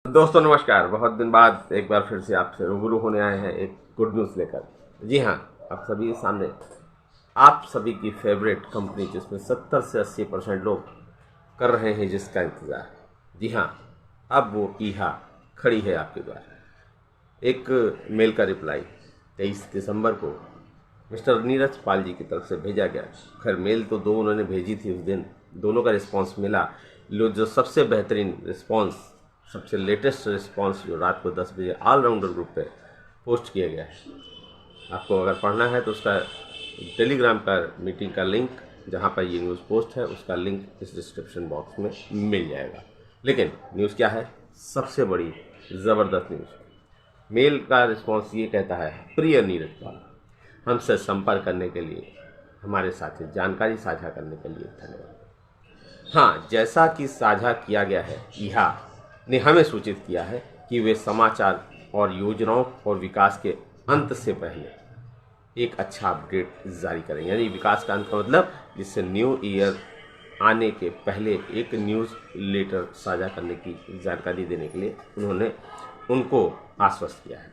दोस्तों नमस्कार। बहुत दिन बाद एक बार फिर से आपसे रूबरू होने आए हैं एक गुड न्यूज़ लेकर। जी हाँ, आप सभी के सामने आप सभी की फेवरेट कंपनी जिसमें 70 से 80% लोग कर रहे हैं जिसका इंतज़ार। जी हाँ, अब वो ईहा खड़ी है आपके द्वार। एक मेल का रिप्लाई 23 दिसंबर को मिस्टर नीरज पाल जी की तरफ से भेजा गया। खैर मेल तो दो उन्होंने भेजी थी उस दिन, दोनों का रिस्पांस मिला। लो जो सबसे बेहतरीन रिस्पांस, सबसे लेटेस्ट रिस्पांस जो रात को 10 बजे ऑलराउंडर ग्रुप पे पोस्ट किया गया है। आपको अगर पढ़ना है तो उसका टेलीग्राम का मीटिंग का लिंक, जहाँ पर ये न्यूज़ पोस्ट है, उसका लिंक इस डिस्क्रिप्शन बॉक्स में मिल जाएगा। लेकिन न्यूज़ क्या है? सबसे बड़ी ज़बरदस्त न्यूज़। मेल का रिस्पांस ये कहता है, प्रिय नीरज पाल, हमसे संपर्क करने के लिए, हमारे साथ जानकारी साझा करने के लिए धन्यवाद। हाँ, जैसा कि साझा किया गया है, ईहा ने हमें सूचित किया है कि वे समाचार और योजनाओं और विकास के अंत से पहले एक अच्छा अपडेट जारी करेंगे। यानी विकास का अंत का मतलब जिससे न्यू ईयर आने के पहले एक न्यूज़ लेटर साझा करने की जानकारी देने के लिए उन्होंने उनको आश्वस्त किया है।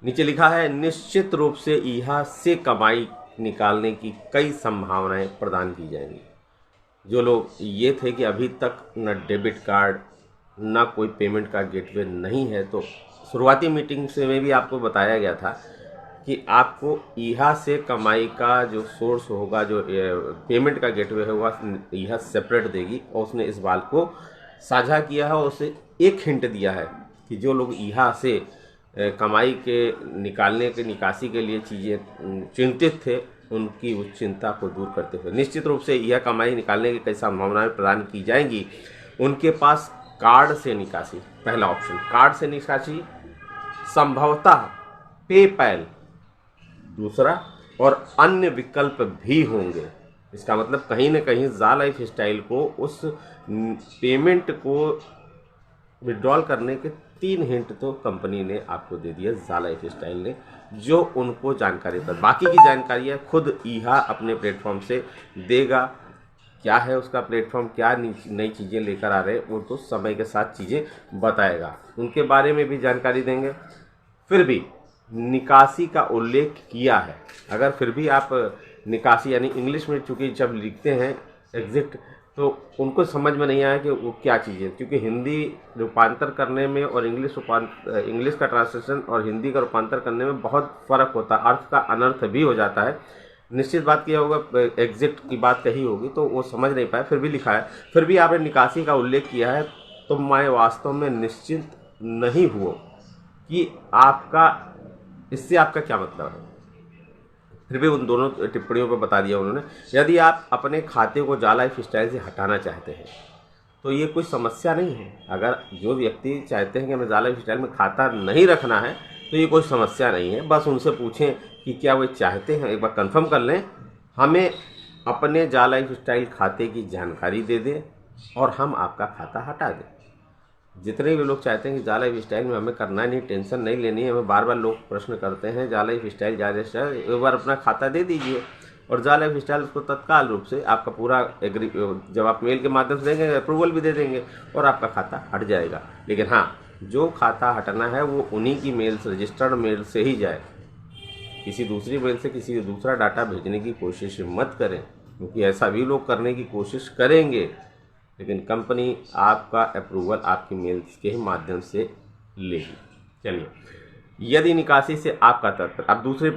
नीचे लिखा है, निश्चित रूप से ईहा से कमाई निकालने की कई संभावनाएं प्रदान की जाएंगी। जो लोग ये थे कि अभी तक न डेबिट कार्ड न कोई पेमेंट का गेटवे नहीं है, तो शुरुआती मीटिंग से में भी आपको बताया गया था कि आपको ईहा से कमाई का जो सोर्स होगा, जो पेमेंट का गेटवे होगा, ईहा सेपरेट देगी। और उसने इस बात को साझा किया है और उसे एक हिंट दिया है कि जो लोग ईहा से कमाई के निकालने के निकासी के लिए चीज़ें चिंतित थे, उनकी उस चिंता को दूर करते हुए निश्चित रूप से यह कमाई निकालने की कई संभावनाएं प्रदान की जाएंगी। उनके पास कार्ड से निकासी, पहला ऑप्शन कार्ड से निकासी, संभवतः पेपैल दूसरा, और अन्य विकल्प भी होंगे। इसका मतलब कहीं न कहीं ज़ा लाइफ स्टाइल को उस पेमेंट को विड्रॉल करने के 3 हिंट तो कंपनी ने आपको दे दिया, ज़ा लाइफ स्टाइल ने, जो उनको जानकारी था। बाकी की जानकारियाँ खुद ईहा अपने प्लेटफॉर्म से देगा। क्या है उसका प्लेटफॉर्म, क्या नई चीज़ें लेकर आ रहे हैं, वो तो समय के साथ चीज़ें बताएगा, उनके बारे में भी जानकारी देंगे। फिर भी निकासी का उल्लेख किया है। अगर फिर भी आप निकासी यानी इंग्लिश में चूँकि जब लिखते हैं एग्जिट, तो उनको समझ में नहीं आया कि वो क्या चीज़ है, क्योंकि हिंदी रूपांतर करने में और इंग्लिश का ट्रांसलेशन और हिंदी का रूपांतर करने में बहुत फ़र्क होता है, अर्थ का अनर्थ भी हो जाता है। निश्चित बात किया होगा, एग्जिट की बात कही होगी तो वो समझ नहीं पाए, फिर भी लिखा है। फिर भी आपने निकासी का उल्लेख किया है, तो मैं वास्तव में निश्चिंत नहीं हुआ कि आपका इससे आपका क्या मतलब है। फिर भी उन दोनों टिप्पणियों पर बता दिया उन्होंने। यदि आप अपने खाते को ज़ा लाइफ स्टाइल से हटाना चाहते हैं तो ये कोई समस्या नहीं है। अगर जो व्यक्ति चाहते हैं कि हमें ज़ा लाइफ स्टाइल में खाता नहीं रखना है तो ये कोई समस्या नहीं है। बस उनसे पूछें कि क्या वे चाहते हैं, एक बार कंफर्म कर लें, हमें अपने ज़ा लाइफ स्टाइल खाते की जानकारी दे दें और हम आपका खाता हटा दें। जितने भी लोग चाहते हैं कि ज़ा लाइफ स्टाइल में हमें करना नहीं, टेंशन नहीं लेनी है, हमें बार बार लोग प्रश्न करते हैं ज़ा लाइफ स्टाइल, एक बार अपना खाता दे दीजिए और ज़ा लाइफ स्टाइल उसको तत्काल रूप से आपका पूरा एग्री, जब आप मेल के माध्यम से देंगे अप्रूवल भी दे देंगे और आपका खाता हट जाएगा। लेकिन हाँ, जो खाता हटना है वो उन्हीं की मेल से, रजिस्टर्ड मेल से ही जाए। किसी दूसरी मेल से किसी दूसरा डाटा भेजने की कोशिश मत करें, क्योंकि ऐसा भी लोग करने की कोशिश करेंगे, लेकिन कंपनी आपका अप्रूवल आपकी मेल्स के ही माध्यम से लेगी। चलिए, यदि निकासी से आपका तात्पर्य, अब दूसरे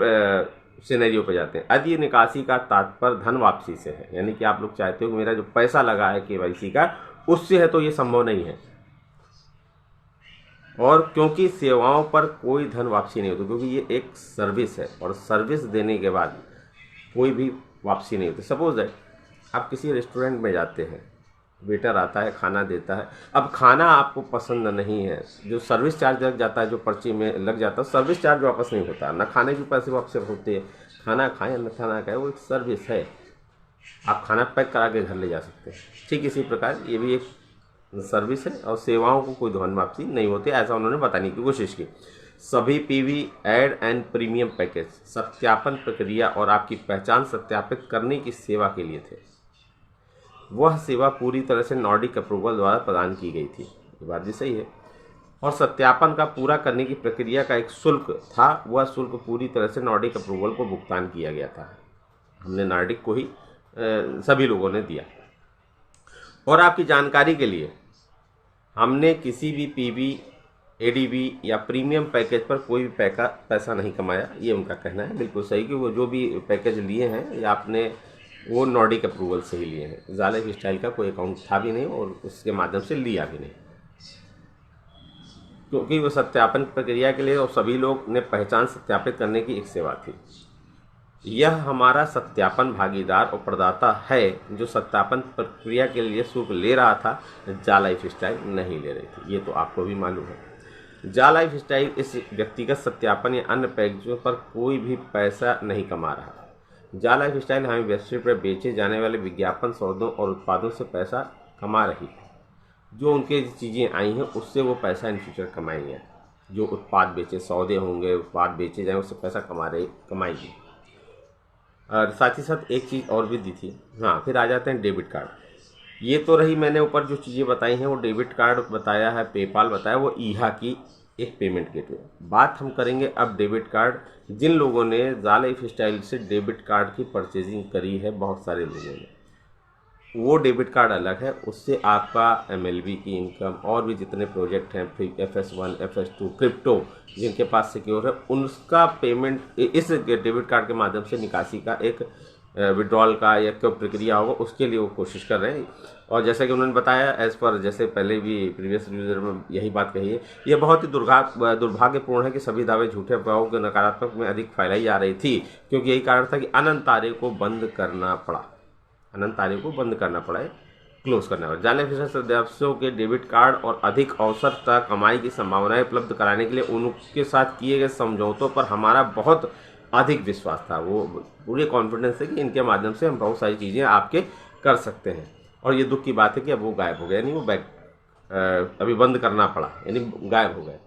सिनेरियो पे जाते हैं। यदि निकासी का तात्पर्य धन वापसी से है, यानी कि आप लोग चाहते हो कि मेरा जो पैसा लगा है केवाईसी का उससे है, तो ये संभव नहीं है। और क्योंकि सेवाओं पर कोई धन वापसी नहीं होती, क्योंकि ये एक सर्विस है और सर्विस देने के बाद कोई भी वापसी नहीं होती। सपोज है आप किसी रेस्टोरेंट में जाते हैं, वेटर आता है, खाना देता है, अब खाना आपको पसंद नहीं है, जो सर्विस चार्ज लग जाता है, जो पर्ची में लग जाता है, सर्विस चार्ज वापस नहीं होता, ना खाने के पैसे वापस होते हैं। खाना खाएं न खाना खाएं, वो एक सर्विस है, आप खाना पैक करा के घर ले जा सकते हैं। ठीक इसी प्रकार ये भी एक सर्विस है और सेवाओं को कोई धन वापसी नहीं होती, ऐसा उन्होंने बताने की कोशिश की। सभी पीवी एड एंड प्रीमियम पैकेज सत्यापन प्रक्रिया और आपकी पहचान सत्यापित करने की सेवा के लिए थे। वह सेवा पूरी तरह से नॉर्डिक अप्रूवल द्वारा प्रदान की गई थी। ये बात भी सही है। और सत्यापन का पूरा करने की प्रक्रिया का एक शुल्क था, वह शुल्क पूरी तरह से नॉर्डिक अप्रूवल को भुगतान किया गया था। हमने नॉर्डिक को ही सभी लोगों ने दिया। और आपकी जानकारी के लिए, हमने किसी भी पीवी, एडीबी या प्रीमियम पैकेज पर कोई भी पैसा नहीं कमाया। ये उनका कहना है, बिल्कुल सही, कि वो जो भी पैकेज लिए हैं या आपने वो नॉर्डिक अप्रूवल से ही लिए हैं। ज़ा लाइफ स्टाइल का कोई अकाउंट था भी नहीं और उसके माध्यम से लिया भी नहीं, क्योंकि वो सत्यापन प्रक्रिया के लिए और सभी लोग ने पहचान सत्यापित करने की एक सेवा थी। यह हमारा सत्यापन भागीदार और प्रदाता है, जो सत्यापन प्रक्रिया के लिए शुल्क ले रहा था, ज़ा लाइफ स्टाइल नहीं ले रही थी। ये तो आपको भी मालूम है। ज़ा लाइफ स्टाइल इस व्यक्तिगत सत्यापन या अन्य पैकेजों पर कोई भी पैसा नहीं कमा रहा। ज़ा लाइफ स्टाइल हमें वेबसाइट पर बेचे जाने वाले विज्ञापन, सौदों और उत्पादों से पैसा कमा रही है। जो उनके चीज़ें आई हैं उससे वो पैसा इन फ्यूचर कमाएंगे। जो उत्पाद बेचे, सौदे होंगे, उत्पाद बेचे जाएँ, उससे पैसा कमाएगी। और साथ ही साथ एक चीज़ और भी दी थी। हाँ, फिर आ जाते हैं डेबिट कार्ड। ये तो रही मैंने ऊपर जो चीज़ें बताई हैं, वो डेबिट कार्ड बताया है, पेपाल बताया, वो ईहा की एक पेमेंट गेटवे। बात हम करेंगे अब डेबिट कार्ड, जिन लोगों ने ज़ा लाइफ स्टाइल से डेबिट कार्ड की परचेजिंग करी है, बहुत सारे लोगों ने, वो डेबिट कार्ड अलग है। उससे आपका एमएलबी की इनकम और भी जितने प्रोजेक्ट हैं, FS1, FS2, क्रिप्टो, जिनके पास सिक्योर है, उनका पेमेंट इस डेबिट कार्ड के माध्यम से निकासी का एक विड्रॉल का या क्या प्रक्रिया होगा, उसके लिए वो कोशिश कर रहे हैं। और जैसा कि उन्होंने बताया, एज़ पर जैसे पहले भी प्रीवियस यूजर में यही बात कही है, ये बहुत ही दुर्भाग्यपूर्ण है कि सभी दावे झूठे अफवाहों के नकारात्मक में अधिक फैलाई जा रही थी, क्योंकि यही कारण था कि अनंत तारे को बंद करना पड़ा। अनंत तारे को बंद करना पड़ा है, क्लोज करना पड़ा। ज़ा लाइफ स्टाइल सदस्यों के डेबिट कार्ड और अधिक अवसर तक कमाई की संभावनाएं उपलब्ध कराने के लिए उनके साथ किए गए समझौतों पर हमारा बहुत अधिक विश्वास था। वो पूरे कॉन्फिडेंस है कि इनके माध्यम से हम बहुत सारी चीज़ें आपके कर सकते हैं। और ये दुख की बात है कि अब वो गायब हो गए, यानी वो अभी बंद करना पड़ा, यानी गायब हो गए।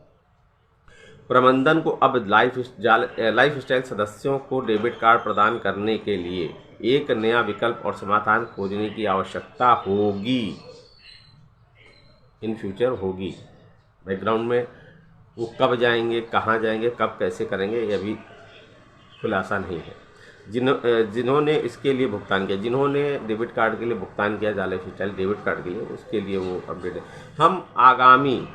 प्रबंधन को अब लाइफ स्टाइल सदस्यों को डेबिट कार्ड प्रदान करने के लिए एक नया विकल्प और समाधान खोजने की आवश्यकता होगी, इन फ्यूचर होगी। बैकग्राउंड में वो कब जाएंगे, कहाँ जाएंगे, कब कैसे करेंगे, ये अभी खुलासा नहीं है। जिन्होंने इसके लिए भुगतान किया, जिन्होंने डेबिट कार्ड के लिए भुगतान किया, ज़ा लाइफ स्टाइल डेबिट कार्ड के लिए, उसके लिए वो अपडेट है। हम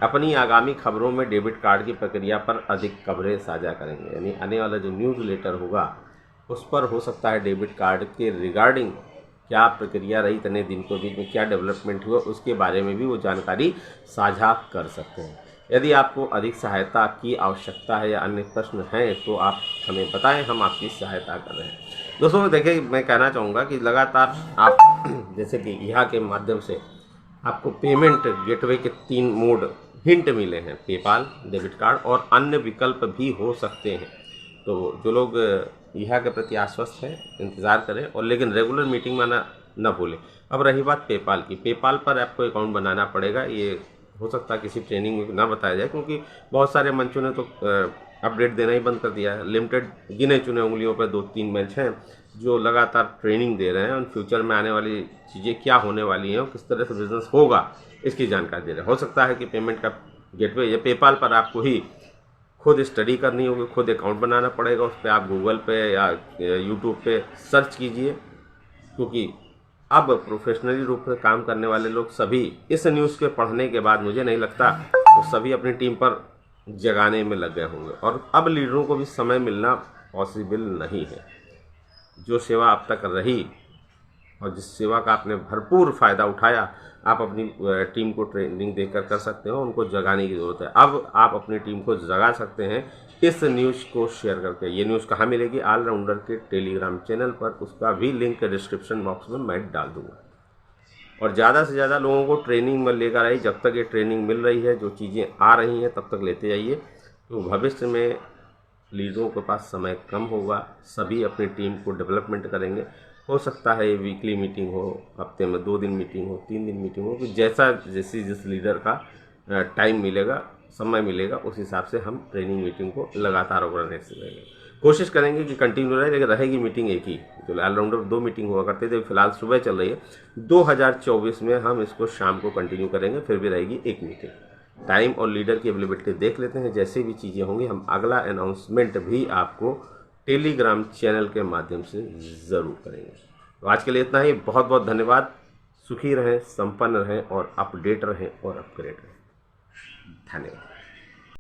अपनी आगामी खबरों में डेबिट कार्ड की प्रक्रिया पर अधिक खबरें साझा करेंगे, यानी आने वाला जो न्यूज़ लेटर होगा उस पर हो सकता है डेबिट कार्ड के रिगार्डिंग क्या प्रक्रिया रही, इतने दिन के बीच में क्या डेवलपमेंट हुआ, उसके बारे में भी वो जानकारी साझा कर सकते हैं। यदि आपको अधिक सहायता की आवश्यकता है या अन्य प्रश्न हैं तो आप हमें बताएं, हम आपकी सहायता कर रहे हैं। दोस्तों देखिए, मैं कहना चाहूँगा कि लगातार आप जैसे कि ईहा के माध्यम से आपको पेमेंट गेटवे के 3 मोड हिंट मिले हैं, पेपाल, डेबिट कार्ड और अन्य विकल्प भी हो सकते हैं। तो जो लोग ईहा के प्रति आश्वस्त हैं, इंतज़ार करें, और लेकिन रेगुलर मीटिंग में ना भूलें। अब रही बात पेपाल की, पेपाल पर आपको अकाउंट बनाना पड़ेगा। ये हो सकता है किसी ट्रेनिंग में ना बताया जाए, क्योंकि बहुत सारे मंचों ने तो अपडेट देना ही बंद कर दिया है। लिमिटेड गिने चुने उंगलियों पर 2-3 मंच हैं जो लगातार ट्रेनिंग दे रहे हैं और फ्यूचर में आने वाली चीज़ें क्या होने वाली हैं और किस तरह से बिजनेस होगा, इसकी जानकारी दे रहे हैं। हो सकता है कि पेमेंट का गेटवे या पेपाल पर आपको ही खुद स्टडी करनी होगी, खुद अकाउंट बनाना पड़ेगा। उस पर आप गूगल पे या यूट्यूब पे सर्च कीजिए, क्योंकि अब प्रोफेशनली रूप से काम करने वाले लोग सभी इस न्यूज़ के पढ़ने के बाद मुझे नहीं लगता तो सभी अपनी टीम पर जगाने में लग गए होंगे। और अब लीडरों को भी समय मिलना पॉसिबल नहीं है। जो सेवा अब तक रही और जिस सेवा का आपने भरपूर फ़ायदा उठाया, आप अपनी टीम को ट्रेनिंग देकर कर सकते हो। उनको जगाने की ज़रूरत है। अब आप अपनी टीम को जगा सकते हैं इस न्यूज़ को शेयर करके। ये न्यूज़ कहाँ मिलेगी? ऑलराउंडर के टेलीग्राम चैनल पर, उसका भी लिंक डिस्क्रिप्शन बॉक्स में मैं डाल दूँगा। और ज़्यादा से ज़्यादा लोगों को ट्रेनिंग में लेकर आइए। जब तक ये ट्रेनिंग मिल रही है, जो चीज़ें आ रही हैं, तब तक लेते जाइए। तो भविष्य में लीडरों के पास समय कम होगा, सभी अपनी टीम को डेवलपमेंट करेंगे। हो सकता है ये वीकली मीटिंग हो, हफ्ते में 2 दिन मीटिंग हो, 3 दिन मीटिंग हो, जिस लीडर का टाइम मिलेगा, समय मिलेगा, उस हिसाब से हम ट्रेनिंग मीटिंग को लगातार ऑर्गेनाइज करेंगे। कोशिश करेंगे कि कंटिन्यू रहे, लेकिन रहेगी मीटिंग एक ही। जो ऑलराउंडर 2 मीटिंग हुआ करते थे, फिलहाल सुबह चल रही है। 2024 में हम इसको शाम को कंटिन्यू करेंगे, फिर भी रहेगी एक मीटिंग। टाइम और लीडर की अवेलेबिलिटी देख लेते हैं। जैसे भी चीज़ें होंगी हम अगला अनाउंसमेंट भी आपको टेलीग्राम चैनल के माध्यम से ज़रूर करेंगे। तो आज के लिए इतना ही। बहुत बहुत धन्यवाद। सुखी रहें, संपन्न रहें और अपडेट रहें और अपग्रेड रहें। धन्यवाद।